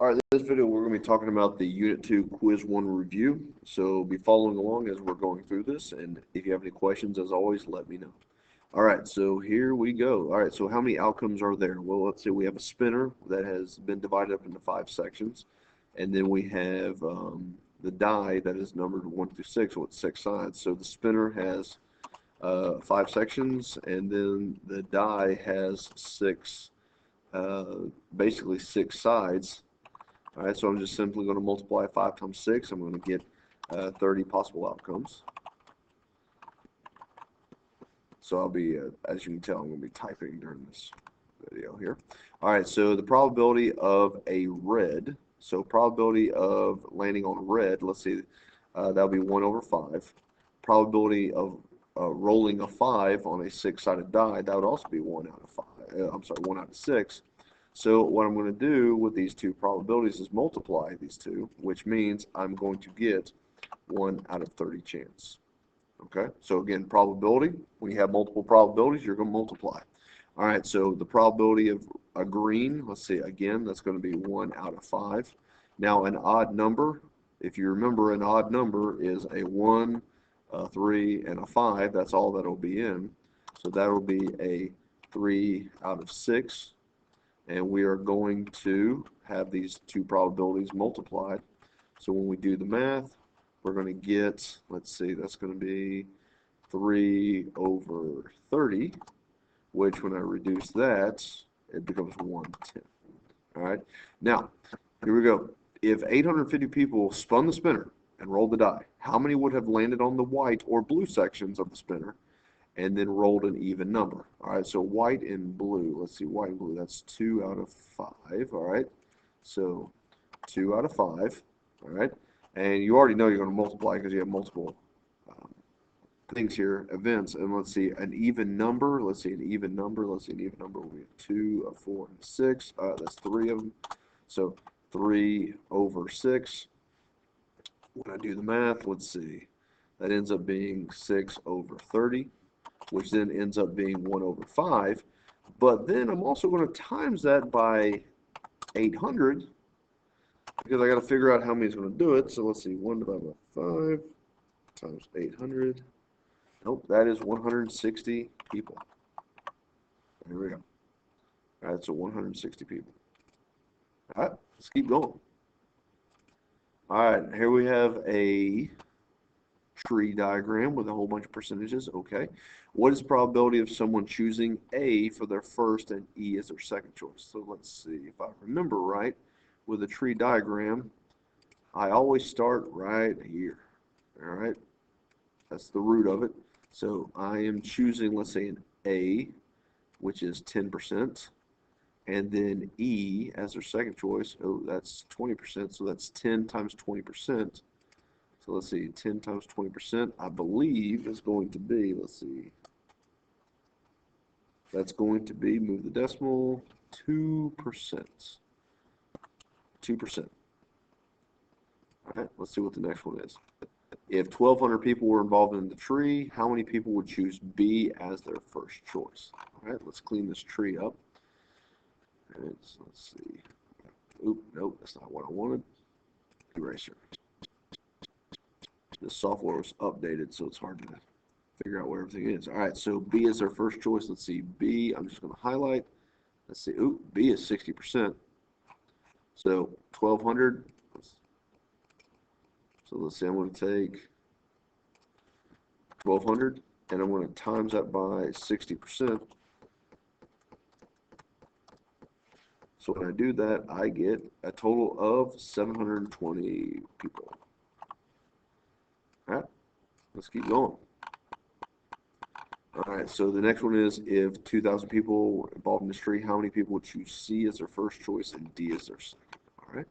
All right, this video we're going to be talking about the Unit 2 Quiz 1 review. So be following along as we're going through this, and if you have any questions, as always, let me know. All right, so here we go. All right, so how many outcomes are there? Well, let's say we have a spinner that has been divided up into 5 sections, and then we have the die that is numbered 1 through 6 with 6 sides. So the spinner has 5 sections, and then the die has basically 6 sides. All right, so I'm just simply going to multiply 5 times 6. I'm going to get 30 possible outcomes. So I'll be, as you can tell, I'm going to be typing during this video here. All right, so the probability of a red, so probability of landing on red, let's see, that'll be 1 over 5. Probability of rolling a 5 on a 6-sided die, that would also be 1 out of 5. I'm sorry, 1 out of 6. So what I'm going to do with these two probabilities is multiply these two, which means I'm going to get 1 out of 30 chance. Okay, so again, probability, when you have multiple probabilities, you're going to multiply. All right, so the probability of a green, let's see, again, that's going to be 1 out of 5. Now, an odd number, if you remember, an odd number is a 1, a 3, and a 5. That's all that will be in. So that will be a 3 out of 6. And we are going to have these two probabilities multiplied. So when we do the math, we're going to get, let's see, that's going to be 3 over 30, which when I reduce that, it becomes 1/10. All right. Now, here we go. If 850 people spun the spinner and rolled the die, how many would have landed on the white or blue sections of the spinner and then rolled an even number? All right, so white and blue. Let's see, white and blue. That's 2 out of 5. All right, so 2 out of 5. All right, and you already know you're going to multiply because you have multiple things here, events. And let's see, an even number. Let's see, an even number. Let's see, an even number. We have 2, 4, and 6. That's 3 of them. So 3 over 6. When I do the math, let's see, that ends up being 6 over 30. Which then ends up being 1 over 5. But then I'm also going to times that by 800 because I got to figure out how many is going to do it. So let's see, 1 divided by 5 times 800. Nope, that is 160 people. Here we go. All right, so 160 people. All right, let's keep going. All right, here we have a tree diagram with a whole bunch of percentages. Okay, what is the probability of someone choosing A for their first and E as their second choice? So let's see, if I remember right, with a tree diagram, I always start right here. All right, that's the root of it. So I am choosing, let's say, an A, which is 10%, and then E as their second choice. Oh, that's 20%, so that's 10 times 20%. So let's see, 10 times 20%, I believe is going to be, let's see, that's going to be, move the decimal, 2%. 2%. All right, let's see what the next one is. If 1,200 people were involved in the tree, how many people would choose B as their first choice? All right, let's clean this tree up. All right, so let's see. Oop, nope, that's not what I wanted. Eraser. The software was updated, so it's hard to figure out where everything is. All right, so B is their first choice. Let's see, B, I'm just going to highlight. Let's see, ooh, B is 60%. So 1,200. So let's say I'm going to take 1,200, and I'm going to times that by 60%. So when I do that, I get a total of 720 people. All right, let's keep going. All right, so the next one is if 2,000 people were involved in this tree, how many people would choose C as their first choice and D as their second? All right,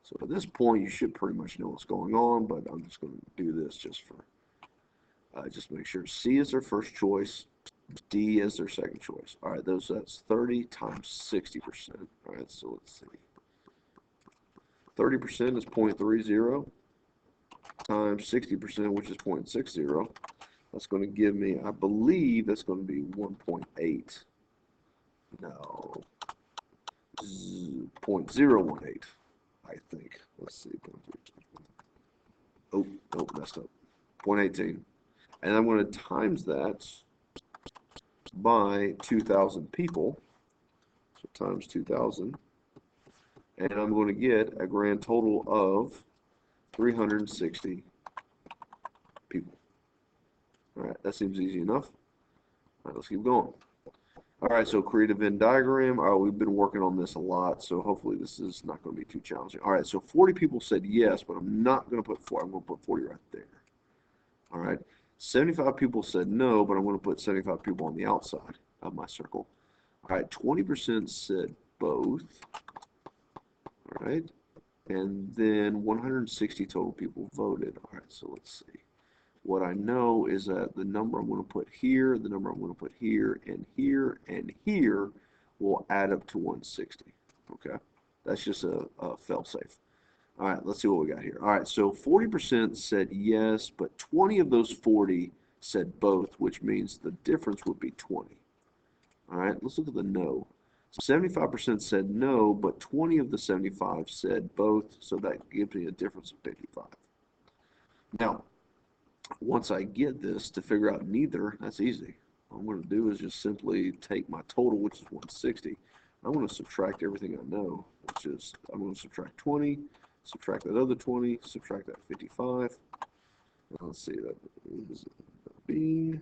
so at this point, you should pretty much know what's going on, but I'm just going to do this just for, just make sure C is their first choice, D is their second choice. All right, that's 30 times 60%. All right, so let's see. 30% is 0.30 times 60%, which is 0.60. That's going to give me, I believe that's going to be 1.8. No, 0.018. I think. Let's see. Oh, messed up. 0.18. And I'm going to times that by 2,000 people. So times 2,000. And I'm going to get a grand total of 360 people. All right, that seems easy enough. All right, let's keep going. All right, so create a Venn diagram. All right, we've been working on this a lot, so hopefully this is not going to be too challenging. All right, so 40 people said yes, but I'm not going to put 4. I'm going to put 40 right there. All right, 75 people said no, but I'm going to put 75 people on the outside of my circle. All right, 20% said both. All right, and then 160 total people voted. All right, so let's see. What I know is that the number I'm going to put here, the number I'm going to put here, and here will add up to 160. Okay, that's just a fail-safe. All right, let's see what we got here. All right, so 40% said yes, but 20 of those 40 said both, which means the difference would be 20. All right, let's look at the no. 75% said no, but 20 of the 75 said both, so that gives me a difference of 55. Now, once I get this to figure out neither, that's easy. All I'm going to do is just simply take my total, which is 160. I'm going to subtract everything I know, which is I'm going to subtract 20, subtract that other 20, subtract that 55. And let's see, that is being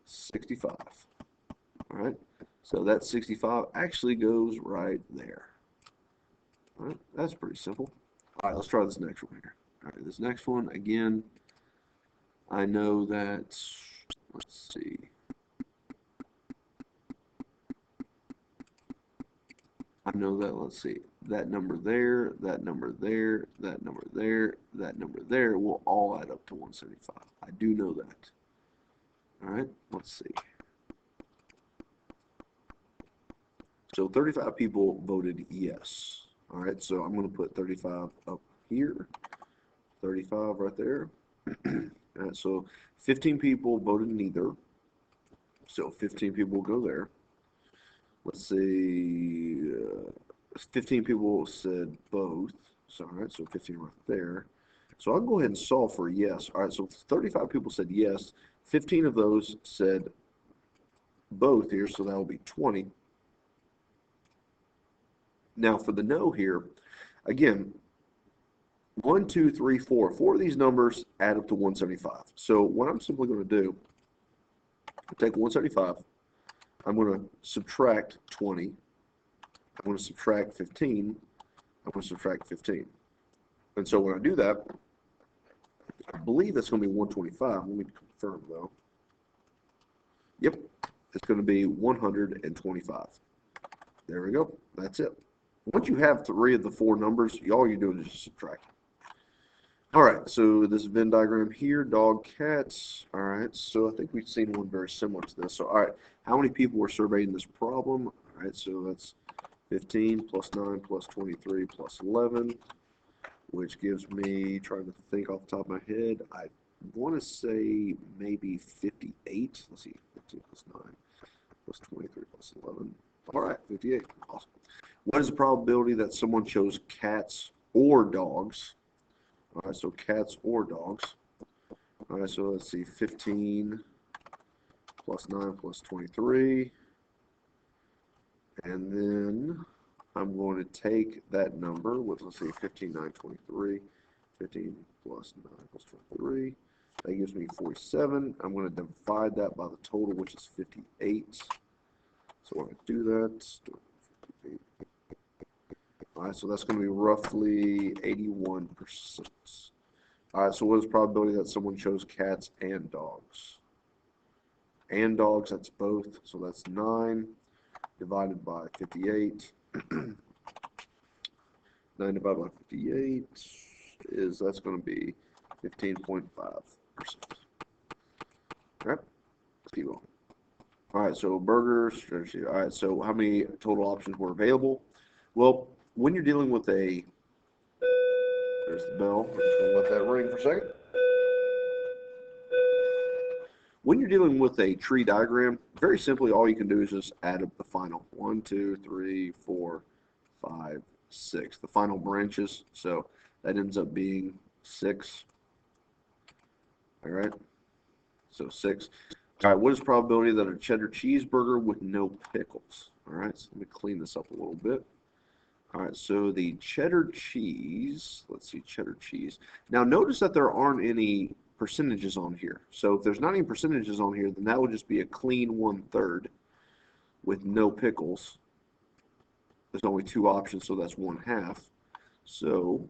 65. All right, so that 65 actually goes right there. All right, that's pretty simple. All right, let's try this next one here. All right, this next one, again, I know that, let's see. I know that, let's see, that number there, that number there, that number there, that number there will all add up to 175. I do know that. All right, let's see. So 35 people voted yes. All right, so I'm going to put 35 up here, 35 right there. All right, so 15 people voted neither. So 15 people will go there. Let's see, 15 people said both. So, all right, so 15 right there. So I'll go ahead and solve for yes. All right, so 35 people said yes. 15 of those said both here, so that will be 20. Now for the no here, again, 1, 2, 3, 4. 4 of these numbers add up to 175. So what I'm simply going to do, take 175. I'm going to subtract 20. I'm going to subtract 15. I'm going to subtract 15. And so when I do that, I believe that's going to be 125. Let me confirm though. Yep, it's going to be 125. There we go. That's it. Once you have 3 of the 4 numbers, all you're doing is just subtract. All right, so this Venn diagram here, dog, cats. All right, so I think we've seen one very similar to this. So, all right, how many people were surveyed in this problem? All right, so that's 15 plus 9 plus 23 plus 11, which gives me, trying to think off the top of my head, I want to say maybe 58. Let's see, 15 plus 9 plus 23 plus 11. All right, 58. Awesome. What is the probability that someone chose cats or dogs? All right, so cats or dogs. All right, so let's see, 15 plus 9 plus 23. And then I'm going to take that number, with, let's see, 15, 9, 23. 15 plus 9 plus 23. That gives me 47. I'm going to divide that by the total, which is 58. So when I do that, all right, so that's going to be roughly 81%. All right, so what is the probability that someone chose cats and dogs? And dogs, that's both, so that's 9 divided by 58. 9 divided by 58 is, that's going to be 15.5%. All right, let's keep going. All right, so burgers. All right, so how many total options were available? Well, when you're dealing with a, there's the bell. I'm just going to let that ring for a second. When you're dealing with a tree diagram, very simply, all you can do is just add up the final 1, 2, 3, 4, 5, 6. The final branches, so that ends up being 6. All right, so 6. All right, what is the probability that a cheddar cheeseburger with no pickles? All right, so let me clean this up a little bit. All right, so the cheddar cheese, let's see, cheddar cheese. Now notice that there aren't any percentages on here. So if there's not any percentages on here, then that would just be a clean 1/3 with no pickles. There's only 2 options, so that's 1/2. So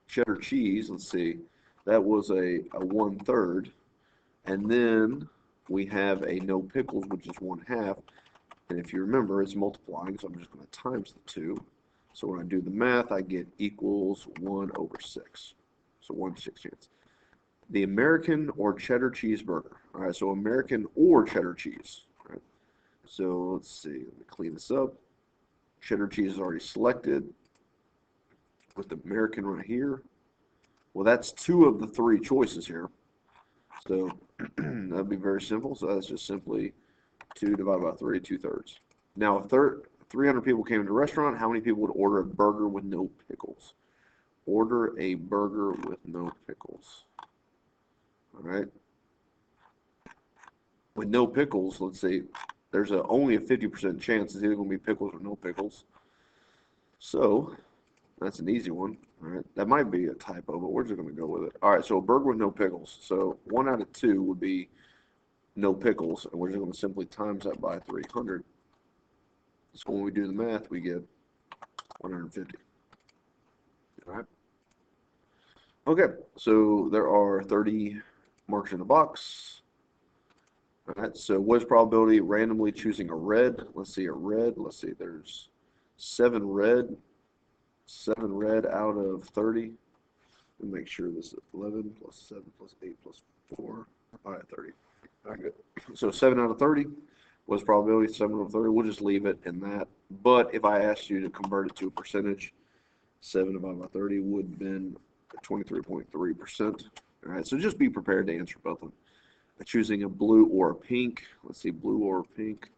cheddar cheese, let's see, that was a 1/3. And then we have a no pickles, which is 1/2. And if you remember, it's multiplying, so I'm just going to times the 2. So when I do the math, I get equals 1/6. So 1/6 chance. The American or cheddar cheeseburger. All right, so American or cheddar cheese. All right. So let's see, let me clean this up. Cheddar cheese is already selected with the American right here. Well, that's 2 of the 3 choices here. So that'd be very simple. So that's just simply 2 divided by 3, 2/3. Now, if 300 people came to the restaurant, how many people would order a burger with no pickles? Order a burger with no pickles. All right. With no pickles, let's see, there's only a 50% chance it's either going to be pickles or no pickles. So that's an easy one. All right. That might be a typo, but we're just going to go with it. All right. So a burger with no pickles. So 1 out of 2 would be no pickles, and we're just going to simply times that by 300. So when we do the math, we get 150. All right. Okay, so there are 30 marks in the box. All right, so what is probability of randomly choosing a red? Let's see, a red. Let's see, there's 7 red. 7 red out of 30. Let me make sure this is 11 plus 7 plus 8 plus 4. All right, 30. All right, good. So 7 out of 30. What's probability? 7 out of 30. We'll just leave it in that. But if I asked you to convert it to a percentage, 7 divided by 30 would have been 23.3%. All right, so just be prepared to answer both of them. Choosing a blue or a pink. Let's see, blue or pink.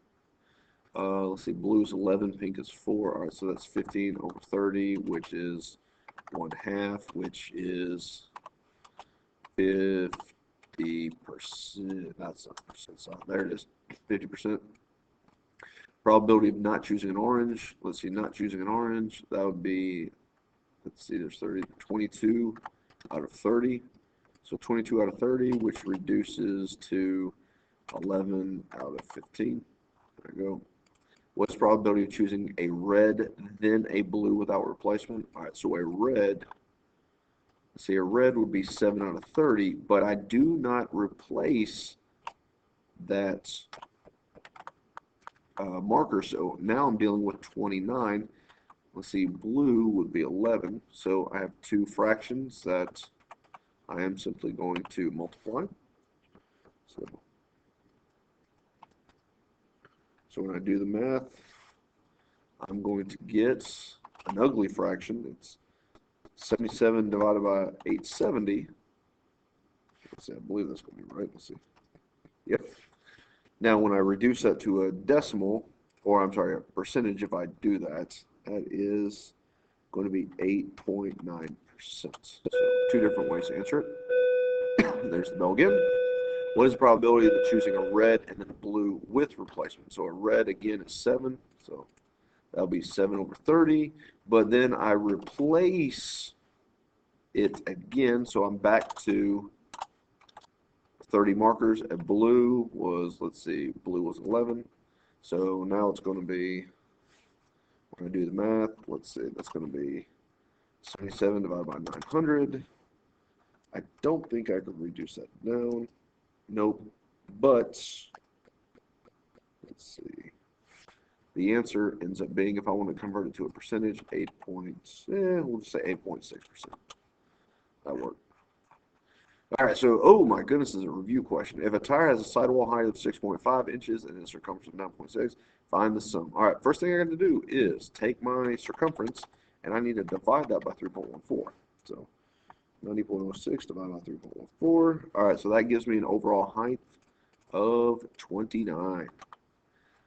Let's see, blue is 11, pink is 4. All right, so that's 15 over 30, which is 1/2, which is 50%. That's not percent. So there it is, 50%. Probability of not choosing an orange. Let's see, not choosing an orange. That would be, let's see, there's 22 out of 30. So 22 out of 30, which reduces to 11 out of 15. There we go. What's the probability of choosing a red, then a blue without replacement? All right, so a red, let's see, a red would be 7 out of 30, but I do not replace that marker. So now I'm dealing with 29. Let's see, blue would be 11. So I have 2 fractions that I am simply going to multiply. So when I do the math, I'm going to get an ugly fraction. It's 77 divided by 870. Let's see, I believe that's going to be right. Let's see. Yep. Now when I reduce that to a decimal, or I'm sorry, a percentage, if I do that, that is going to be 8.9%. So 2 different ways to answer it. There's the bell again. What is the probability of choosing a red and then a blue with replacement? So a red again is 7. So that'll be 7 over 30. But then I replace it again. So I'm back to 30 markers. A blue was, let's see, blue was 11. So now it's going to be, when I do the math, let's see, that's going to be 77 divided by 900. I don't think I could reduce that down. Nope. But let's see. The answer ends up being, if I want to convert it to a percentage, we'll just say 8.6%. That worked. All right, so, oh my goodness, this is a review question. If a tire has a sidewall height of 6.5 inches and a circumference of 9.6, find the sum. All right, first thing I got to do is take my circumference, and I need to divide that by 3.14. So 90.06 divided by 3.14. All right, so that gives me an overall height of 29.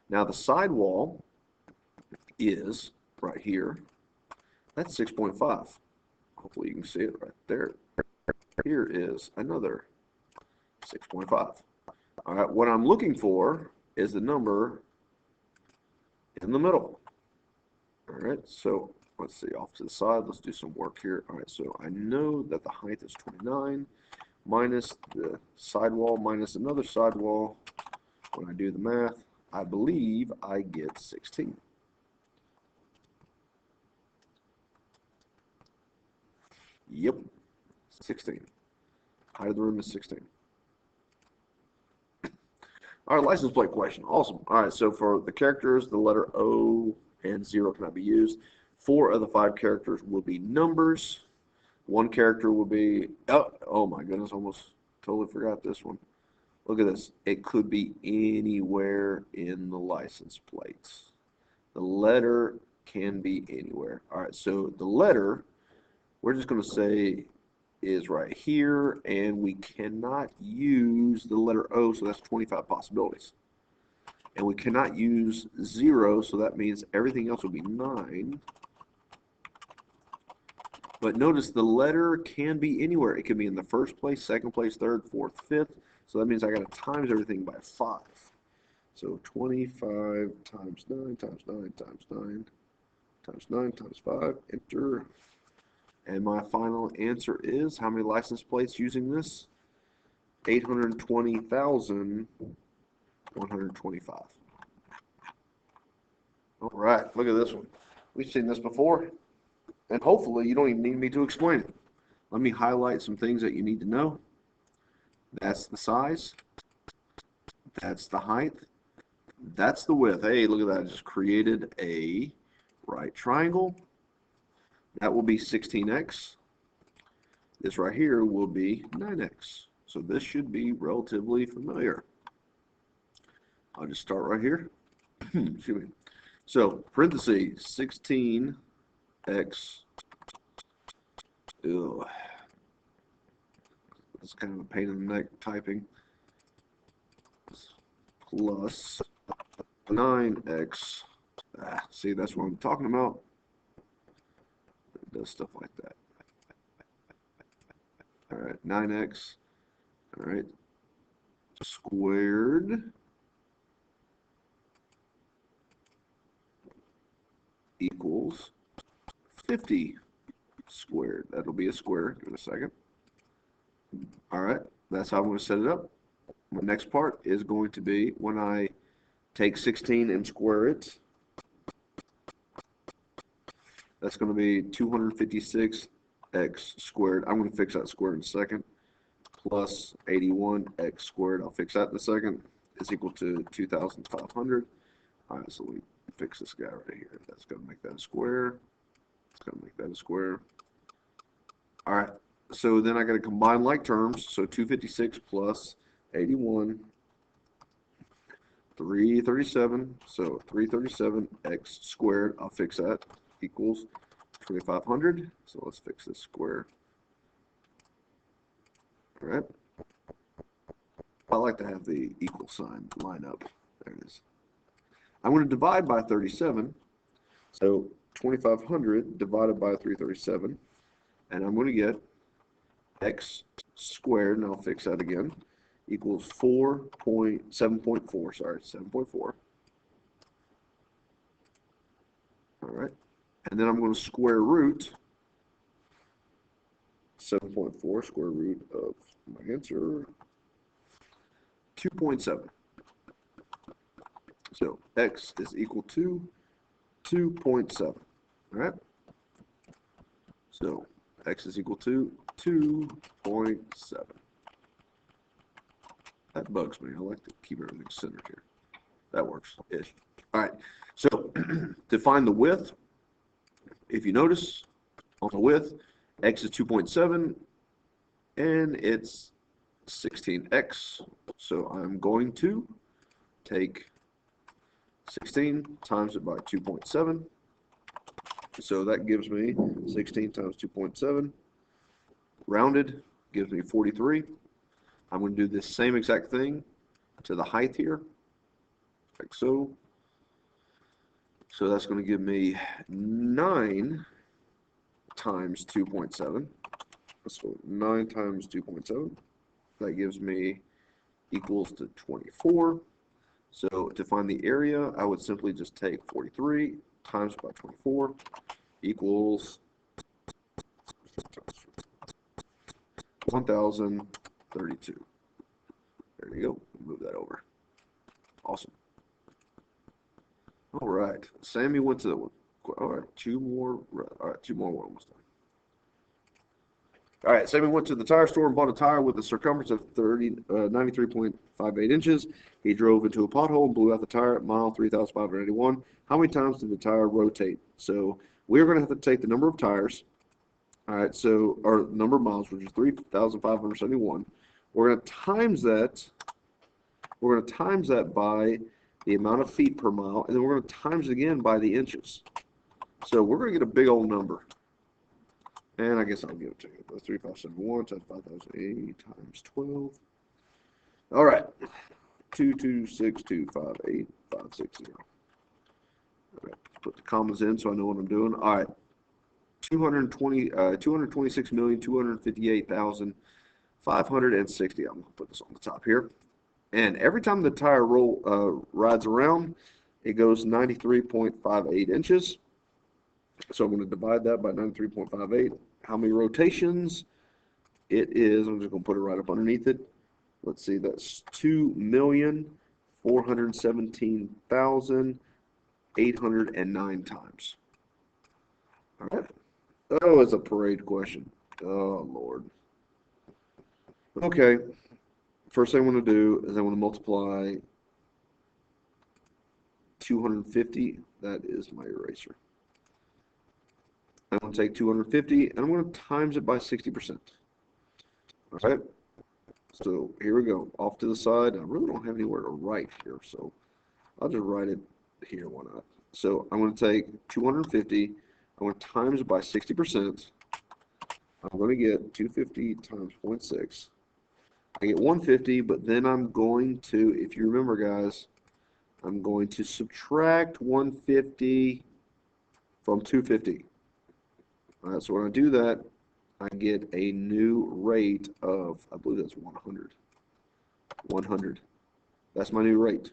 Now the sidewall is right here, that's 6.5. Hopefully you can see it right there. Here is another 6.5. All right, what I'm looking for is the number in the middle. All right, so let's see, off to the side, let's do some work here. All right, so I know that the height is 29 minus the sidewall minus another sidewall. When I do the math, I believe I get 16. Yep, 16. Height of the room is 16. All right, license plate question. Awesome. All right, so for the characters, the letter O and 0 cannot be used. 4 of the 5 characters will be numbers. One character will be, oh my goodness, almost totally forgot this one. Look at this. It could be anywhere in the license plates. The letter can be anywhere. All right, so the letter, we're just going to say is right here, and we cannot use the letter O, so that's 25 possibilities. And we cannot use 0, so that means everything else will be 9. But notice the letter can be anywhere. It can be in the first place, second place, third, fourth, fifth. So that means I got to times everything by 5. So 25 times 9 times 9 times 9 times 9 times 5. Enter. And my final answer is, how many license plates using this? 820,125. All right, look at this one. We've seen this before, and hopefully you don't even need me to explain it. Let me highlight some things that you need to know. That's the size. That's the height. That's the width. Hey, look at that. I just created a right triangle. That will be 16x. This right here will be 9x. So this should be relatively familiar. I'll just start right here. Excuse me. So parentheses 16x. Ew. It's kind of a pain in the neck typing. Plus 9x. See, that's what I'm talking about. It does stuff like that. All right, 9x. All right, squared equals 50 squared. That'll be a square. Give it a second. All right, that's how I'm going to set it up. My next part is going to be when I take 16 and square it. That's going to be 256x squared. I'm going to fix that square in a second. Plus 81x squared. I'll fix that in a second. Is equal to 2,500. All right, so we fix this guy right here. That's going to make that a square. It's going to make that a square. All right, so then I got to combine like terms. So 256 plus 81, 337. So 337x squared. I'll fix that. Equals 2,500. So let's fix this square. All right. I like to have the equal sign line up. There it is. I'm going to divide by 37. So 2,500 divided by 337. And I'm going to get x squared, and I'll fix that again, equals 7.4, sorry, 7.4. All right. And then I'm going to square root 7.4, square root of my answer, 2.7. So x is equal to 2.7. All right. So x is equal to 2.7. That bugs me. I like to keep everything centered here. That works-ish. All right. So to find the width, if you notice on the width, x is 2.7 and it's 16x. So I'm going to take 16 times it by 2.7. So that gives me 16 times 2.7. Rounded gives me 43. I'm going to do this same exact thing to the height here, like so. So that's going to give me 9 times 2.7. So 9 times 2.7. That gives me equals to 24. So to find the area, I would simply just take 43 times by 24 equals 1,032. There you go. Move that over. Awesome. All right. Sammy went to the one. All right, 2 more. All right, 2 more. We're almost done. All right, Sammy went to the tire store and bought a tire with a circumference of 93.58 inches. He drove into a pothole and blew out the tire at mile 3,581. How many times did the tire rotate? So we're going to have to take the number of tires. All right, so our number of miles, which is 3,571. We're going to times that. We're going to times that by the amount of feet per mile, and then we're going to times it again by the inches. So we're going to get a big old number. And I guess I'll give it to you. 3,571 times 5,080 times 12. All right. 226,258,560. All right. Put the commas in so I know what I'm doing. All right. 226,258,560. I'm going to put this on the top here. And every time the tire rides around, it goes 93.58 inches. So I'm going to divide that by 93.58. How many rotations? It is, I'm just going to put it right up underneath it. Let's see, that's 2,417,809 times. All right. Oh, it's a parade question. Oh, Lord. Okay. First thing I want to do is I want to multiply 250. That is my eraser. I'm going to take 250 and I'm going to times it by 60%. All right. So here we go. Off to the side. I really don't have anywhere to write here, so I'll just write it here. Why not? So I'm going to take 250. I'm going to times it by 60%. I'm going to get 250 times 0.6. I get 150, but then I'm going to, if you remember, guys, I'm going to subtract 150 from 250. All right, so when I do that, I get a new rate of, I believe that's 100. 100. That's my new rate.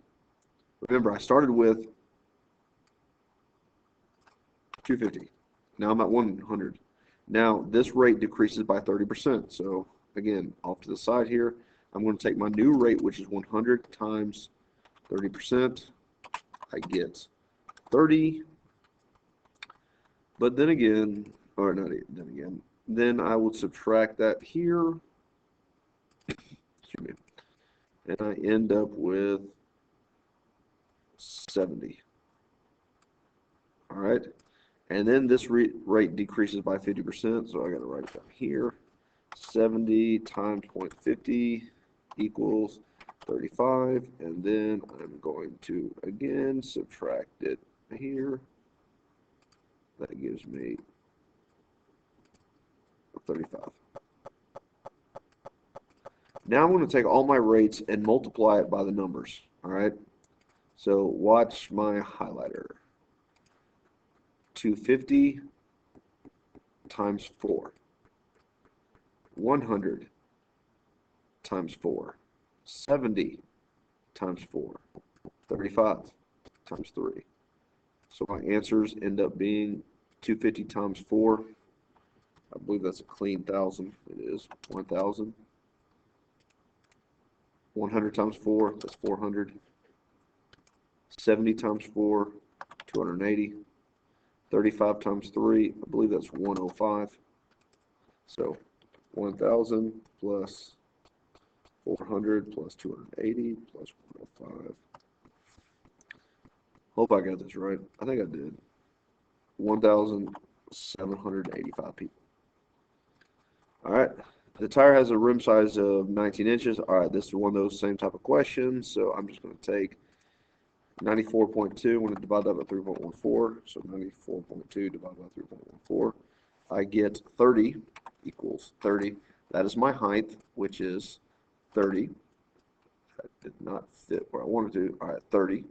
Remember, I started with 250. Now I'm at 100. Now this rate decreases by 30%. So again, off to the side here, I'm going to take my new rate, which is 100 times 30%. I get 30. But then again, or not then again, then I would subtract that here. Excuse me. And I end up with 70. All right. And then this rate decreases by 50%, so I got to write it down here. 70 times 0.50 equals 35, and then I'm going to again subtract it here. That gives me 35. Now I'm going to take all my rates and multiply it by the numbers. All right. So watch my highlighter. 250 times 4. 100 times 4. 70 times 4. 35 times 3. So my answers end up being 250 times 4. I believe that's a clean 1,000. It is 1,000. 100 times 4, that's 400. 70 times 4, 280. 35 times 3, I believe that's 105. So 1,000 plus 400 plus 280 plus 105. Hope I got this right. I think I did. 1,785 people. All right. The tire has a rim size of 19 inches. All right, this is one of those same type of questions. So I'm just going to take 94.2. I'm going to divide that by 3.14. So 94.2 divided by 3.14. I get 30 equals 30. That is my height, which is 30. That did not fit where I wanted to. All right, 30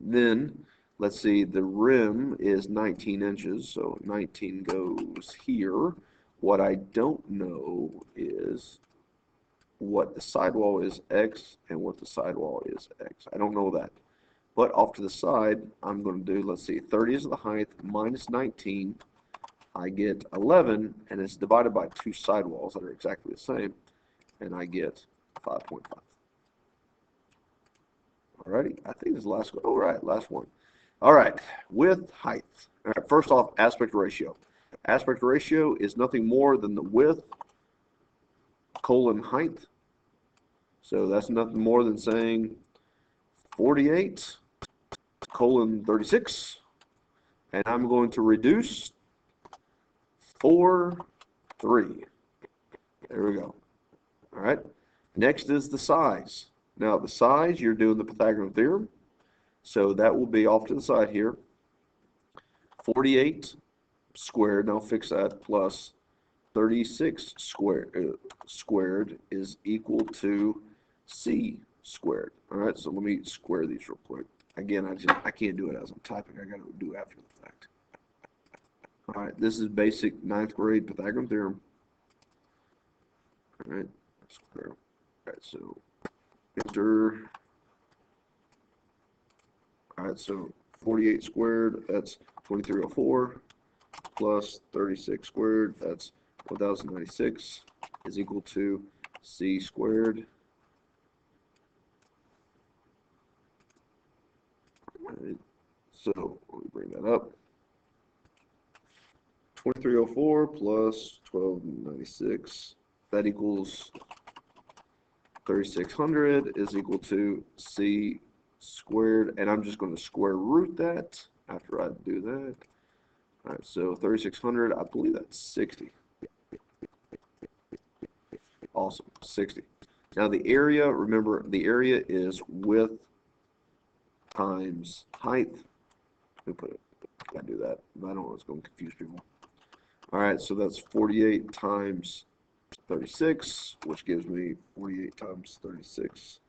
Then, let's see, the rim is 19 inches, so 19 goes here. What I don't know is what the sidewall is x and what the sidewall is x. I don't know that. But off to the side, I'm going to do, let's see, 30 is the height minus 19. I get 11, and it's divided by two sidewalls that are exactly the same, and I get 5.5. Alrighty, I think this is the last one. All right, last one. All right, width, height. All right, first off, aspect ratio. Aspect ratio is nothing more than the width colon height. So that's nothing more than saying 48 colon 36. And I'm going to reduce 4, 3. There we go. All right. Next is the size. Now, the size, you're doing the Pythagorean theorem. So that will be off to the side here. 48 squared, now fix that, plus 36 squared is equal to c squared. All right, so let me square these real quick. Again, I can't do it as I'm typing. I got to do it after the fact. All right, this is basic 9th grade Pythagorean theorem. All right, square. All right, so enter. All right, so 48 squared, that's 2304, plus 36 squared, that's 1096, is equal to c squared. All right, so let me bring that up. 2304 plus 1296, that equals 3600 is equal to c squared, and I'm just going to square root that after I do that. All right, so 3600, I believe that's 60. Awesome, 60. Now the area, remember, the area is width times height. Let me put it, I do that. I don't know, it's going to confuse people. All right, so that's 48 times 36, which gives me 48 times 36.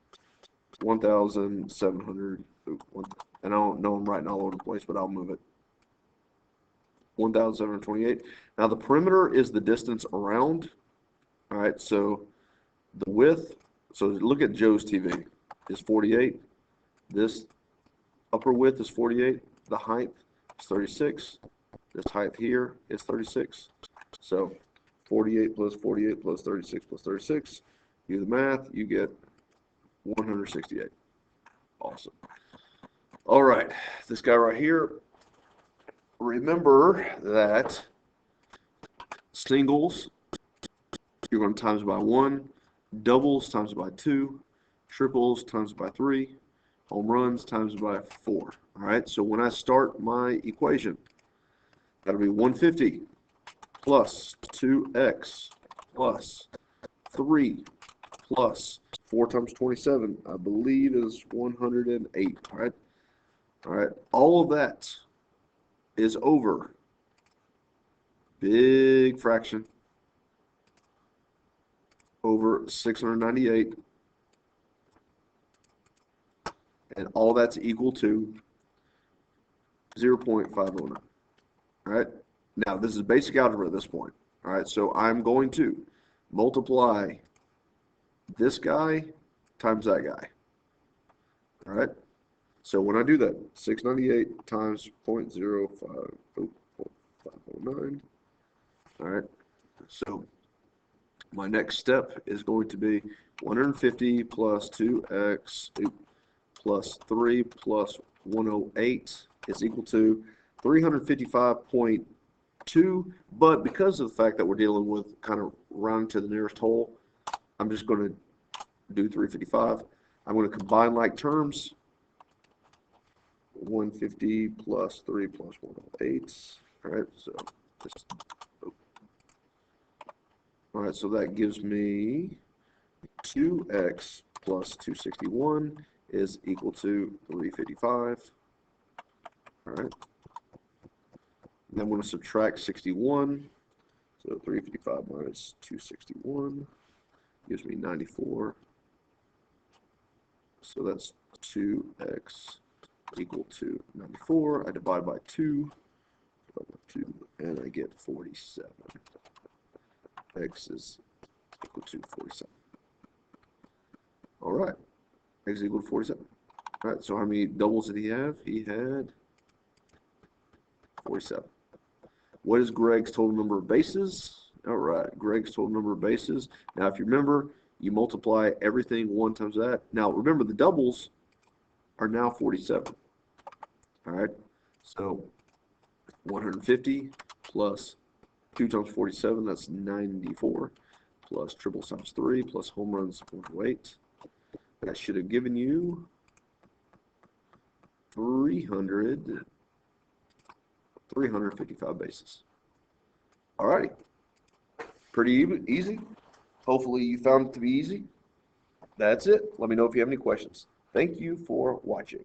1,700, and I don't know I'm writing all over the place, but I'll move it. 1,728. Now the perimeter is the distance around. All right, so the width, so look at Joe's TV, is 48. This upper width is 48. The height is 36. This height here is 36. So 48 plus 48 plus 36 plus 36. Do the math, you get 168. Awesome. All right, this guy right here, remember that singles, you're going to times by 1, doubles times by 2, triples times by 3, home runs times by 4. All right, so when I start my equation, that'll be 150 plus 2x plus 3 plus 4 times 27, I believe, is 108. All right. All right. All of that is over big fraction over 698, and all that's equal to 0.509. All right. Now this is basic algebra at this point. All right. So I'm going to multiply this guy times that guy. All right. So when I do that, 698 times 0.0509. All right. So my next step is going to be 150 plus 2x plus 3 plus 108 is equal to 355.2. But because of the fact that we're dealing with kind of rounding to the nearest whole, I'm just going to do 355. I'm going to combine like terms. 150 plus 3 plus 108. All right, so this, all right, so that gives me 2x plus 261 is equal to 355. All right. Then I'm going to subtract 61. So 355 minus 261 gives me 94. So that's 2x equal to 94. I divide by 2, and I get 47. X is equal to 47. All right, X is equal to 47. All right, so how many doubles did he have? He had 47. What is Greg's total number of bases? All right, Greg's total number of bases. Now, if you remember, you multiply everything 1 times that. Now, remember, the doubles are now 47. All right, so 150 plus 2 times 47, that's 94, plus triples times 3, plus home runs 108. That should have given you 355 bases. All righty. Pretty easy. Hopefully you found it to be easy. That's it. Let me know if you have any questions. Thank you for watching.